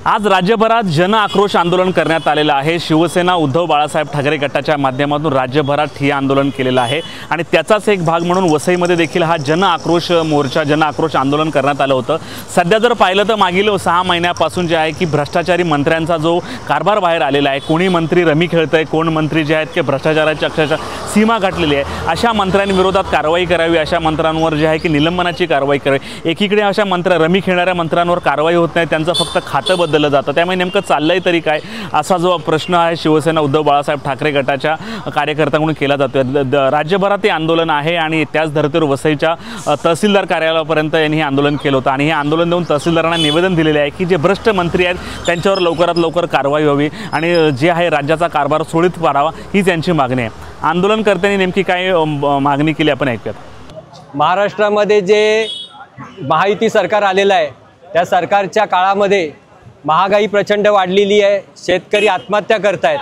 आज राज्यभरात जन आक्रोश आंदोलन करण्यात आलेलं आहे। शिवसेना उद्धव बाळासाहेब ठाकरे गटाच्या माध्यमातून राज्यभरात ठिय्या आंदोलन केलेलं आहे आणि त्याचाच एक भाग म्हणून वसईमध्ये देखील हा जन आक्रोश मोर्चा जन आक्रोश आंदोलन करण्यात आलं होतं। सध्या जर पाहिलं तर मागील 6 महिन्यापासून जे आहे की भ्रष्टाचारी मंत्र्यांचा जो कारभार बाहेर आलेला आहे, कोणी मंत्री रमी खेळतंय, कोण मंत्री जे आहेत की भ्रष्टाचाराची अक्षरशः सीमा गाठलेली आहे, अशा मंत्र्यांविरोधात कारवाई करावी, अशा मंत्र्यांवर जे आहे की निलंबनाची कारवाई करावी। एकीकडे अशा रमी खेळणाऱ्या मंत्र्यांवर कारवाई होत नाही, त्यांचं फक्त खातं बदललं जातं। त्यामुळे नेमकं चाललंय तरी काय असा जो प्रश्न आहे शिवसेना उद्धव बाळासाहेब ठाकरे गटाच्या कार्यकर्त्यांकडून केला जातो। राज्यभरात हे आंदोलन आहे आणि त्याच धर्तीवर वसईच्या तहसीलदार कार्यालयापर्यंत यांनी हे आंदोलन केलं होतं आणि हे आंदोलन देऊन तहसीलदारांना निवेदन दिलेले आहे की जे भ्रष्ट मंत्री आहेत त्यांच्यावर लवकरात लवकर कारवाई व्हावी आणि जे आहे राज्याचा कारभार सुरळीत करावा ही त्यांची मागणी आहे। आंदोलनकर्त्यांनी नेमकी काय मागणी केली आपण ऐकूयात। महाराष्ट्रामध्ये जे महायुती सरकार आलेलं आहे त्या सरकारच्या काळामध्ये महागाई प्रचंड वाढलेली आहे, शेतकरी आत्महत्या करतायत।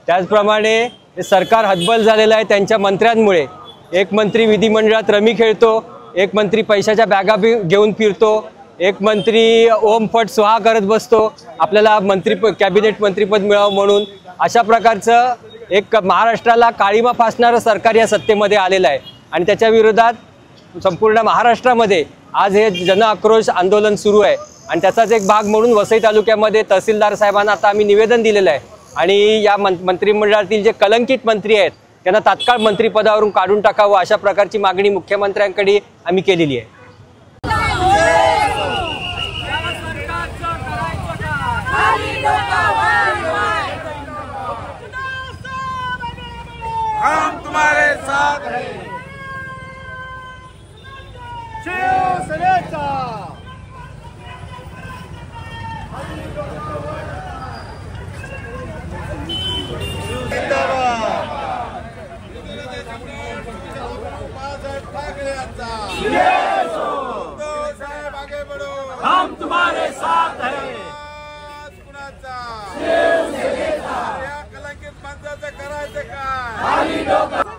त्याचप्रमाणे हे सरकार हतबल झालेलं आहे त्यांच्या मंत्र्यांमुळे। एक मंत्री विधिमंडळात रमी खेळतो, एक मंत्री पैशाच्या बॅगा घेऊन फिरतो, एक मंत्री ओम फट स्वाहा करत बसतो आपल्याला कॅबिनेट मंत्रीपद मिळावं म्हणून। अशा प्रकारचं एक महाराष्ट्राला काळीमा फासणारं सरकार या सत्तेमध्ये आलेलं आहे आणि त्याच्या विरोधात संपूर्ण महाराष्ट्रामध्ये आज हे जन आक्रोश आंदोलन सुरू आहे आणि त्याचाच एक भाग म्हणून वसई तालुक्यामध्ये तहसीलदार साहेबांना आता आम्ही निवेदन दिलेलं आहे आणि या मंत्रिमंडळातील जे कलंकित मंत्री आहेत त्यांना तात्काळ मंत्रिपदावरून काढून टाकावं अशा प्रकारची मागणी मुख्यमंत्र्यांकडे आम्ही केलेली आहे। हम तुम्हारे साथ हैं। शिवसेनेचा हम तुम्हारे साथ हैं। कलंकित मंत्र्याचं करायचं काय?